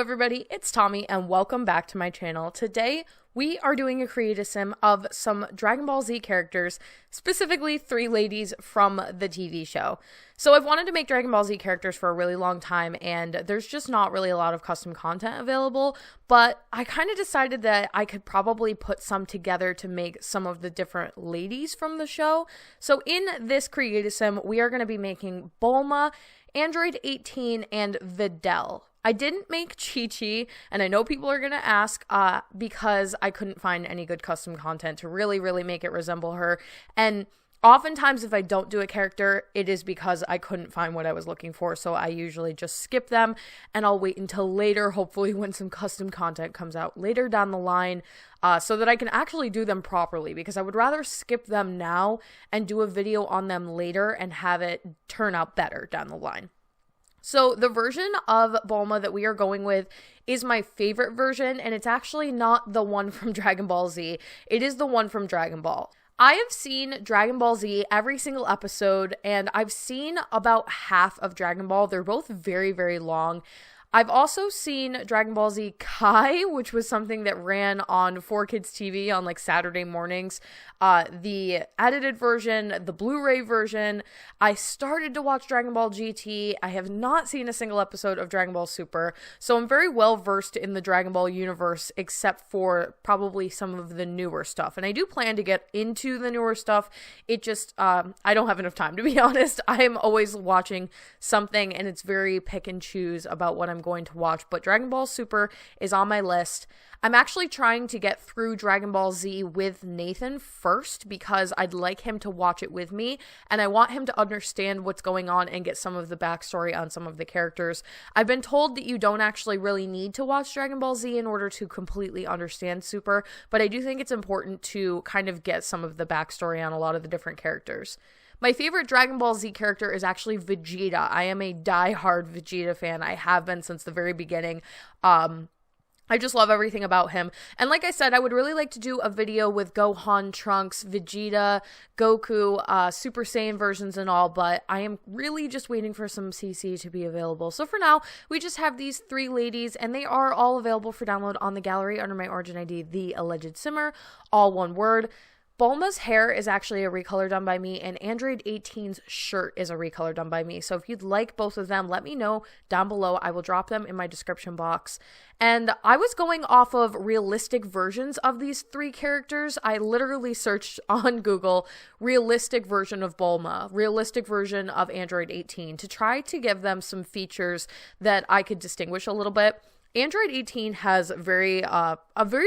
everybody, it's Tommy and welcome back to my channel. Today we are doing a creative sim of some Dragon Ball Z characters, specifically 3 ladies from the TV show. So I've wanted to make Dragon Ball Z characters for a really long time and there's just not really a lot of custom content available, but I kind of decided that I could probably put some together to make some of the different ladies from the show. So in this creative sim, we are going to be making Bulma, Android 18, and Videl. I didn't make Chi-Chi, and I know people are going to ask because I couldn't find any good custom content to really make it resemble her. And oftentimes if I don't do a character, it is because I couldn't find what I was looking for, so I usually just skip them, and I'll wait until later, hopefully when some custom content comes out later down the line, so that I can actually do them properly, because I would rather skip them now and do a video on them later and have it turn out better down the line. So the version of Bulma that we are going with is my favorite version, and it's actually not the one from Dragon Ball Z. It is the one from Dragon Ball. I have seen Dragon Ball Z every single episode, and I've seen about half of Dragon Ball. They're both very long. I've also seen Dragon Ball Z Kai, which was something that ran on 4Kids TV on like Saturday mornings. The edited version, the Blu-ray version. I started to watch Dragon Ball GT. I have not seen a single episode of Dragon Ball Super, so I'm very well versed in the Dragon Ball universe, except for probably some of the newer stuff. And I do plan to get into the newer stuff. It just, I don't have enough time, to be honest. I am always watching something, and it's very pick and choose about what I'm going to watch, but Dragon Ball Super is on my list. I'm actually trying to get through Dragon Ball Z with Nathan first because I'd like him to watch it with me, and I want him to understand what's going on and get some of the backstory on some of the characters. I've been told that you don't actually really need to watch Dragon Ball Z in order to completely understand Super, but I do think it's important to kind of get some of the backstory on a lot of the different characters. My favorite Dragon Ball Z character is actually Vegeta. I am a die-hard Vegeta fan. I have been since the very beginning. I just love everything about him. And like I said, I would really like to do a video with Gohan, Trunks, Vegeta, Goku, Super Saiyan versions and all, but I am really just waiting for some CC to be available. So for now, we just have these 3 ladies, and they are all available for download on the gallery under my origin ID, theallegedsimmer, all one word. Bulma's hair is actually a recolor done by me, and Android 18's shirt is a recolor done by me. So if you'd like both of them, let me know down below. I will drop them in my description box. And I was going off of realistic versions of these 3 characters. I literally searched on Google realistic version of Bulma, realistic version of Android 18 to try to give them some features that I could distinguish a little bit. Android 18 has a very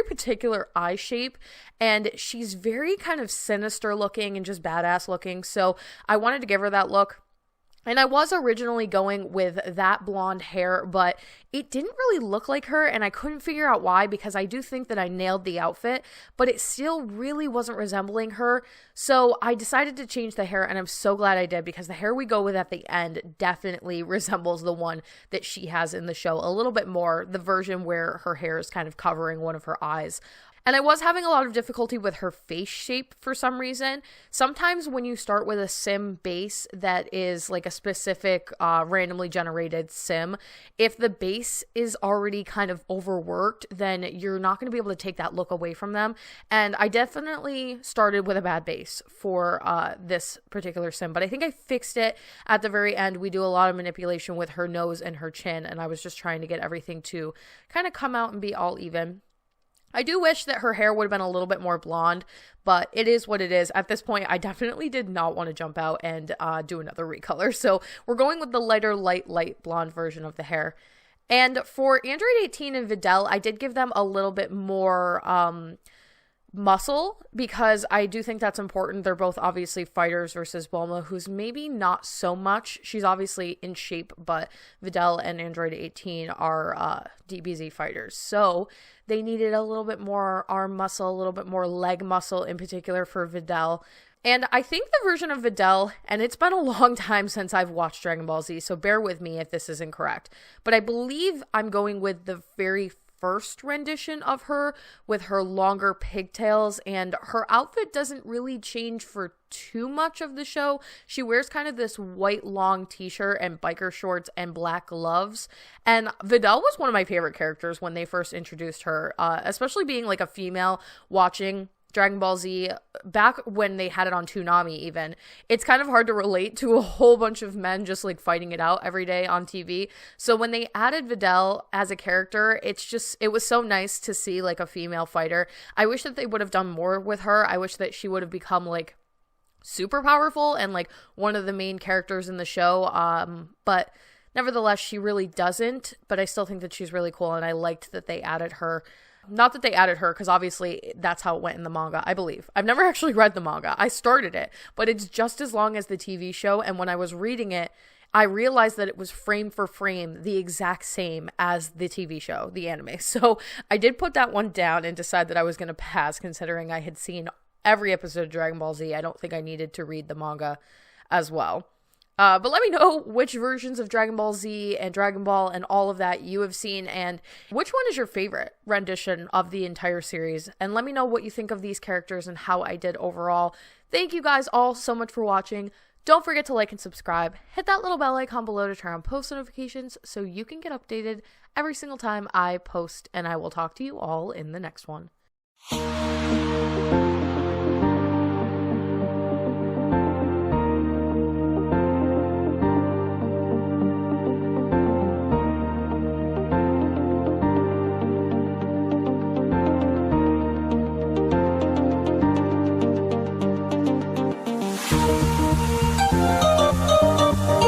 particular eye shape, and she's very kind of sinister looking and just badass looking, so I wanted to give her that look. And I was originally going with that blonde hair, but it didn't really look like her, and I couldn't figure out why, because I do think that I nailed the outfit, but it still really wasn't resembling her. So I decided to change the hair, and I'm so glad I did, because the hair we go with at the end definitely resembles the one that she has in the show a little bit more, the version where her hair is kind of covering one of her eyes. And I was having a lot of difficulty with her face shape for some reason. Sometimes when you start with a sim base that is like a specific randomly generated sim, if the base is already kind of overworked, then you're not going to be able to take that look away from them. And I definitely started with a bad base for this particular sim, but I think I fixed it at the very end. We do a lot of manipulation with her nose and her chin, and I was just trying to get everything to kind of come out and be all even. I do wish that her hair would have been a little bit more blonde, but it is what it is. At this point, I definitely did not want to jump out and do another recolor. So we're going with the lighter, light blonde version of the hair. And for Android 18 and Videl, I did give them a little bit more muscle, because I do think that's important. They're both obviously fighters versus Bulma, who's maybe not so much. She's obviously in shape, but Videl and Android 18 are DBZ fighters. So they needed a little bit more arm muscle, a little bit more leg muscle in particular for Videl. And I think the version of Videl, and it's been a long time since I've watched Dragon Ball Z, so bear with me if this is incorrect, but I believe I'm going with the very first rendition of her with her longer pigtails, and her outfit doesn't really change for too much of the show. She wears kind of this white long t-shirt and biker shorts and black gloves, and Videl was one of my favorite characters when they first introduced her, especially being like a female watching Dragon Ball Z back when they had it on Toonami. Even it's kind of hard to relate to a whole bunch of men just like fighting it out every day on TV. So when they added Videl as a character, it was so nice to see like a female fighter. I wish that they would have done more with her. I wish that she would have become like super powerful and like one of the main characters in the show, but nevertheless she really doesn't. But I still think that she's really cool, and I liked that they added her. Not that they added her, because obviously that's how it went in the manga, I believe. I've never actually read the manga. I started it, but it's just as long as the TV show, and when I was reading it, I realized that it was frame for frame the exact same as the TV show, the anime. So I did put that one down and decide that I was going to pass, considering I had seen every episode of Dragon Ball Z. I don't think I needed to read the manga as well. But let me know which versions of Dragon Ball Z and Dragon Ball and all of that you have seen, and which one is your favorite rendition of the entire series. And let me know what you think of these characters and how I did overall. Thank you guys all so much for watching. Don't forget to like and subscribe. Hit that little bell icon below to turn on post notifications so you can get updated every single time I post, and I will talk to you all in the next one.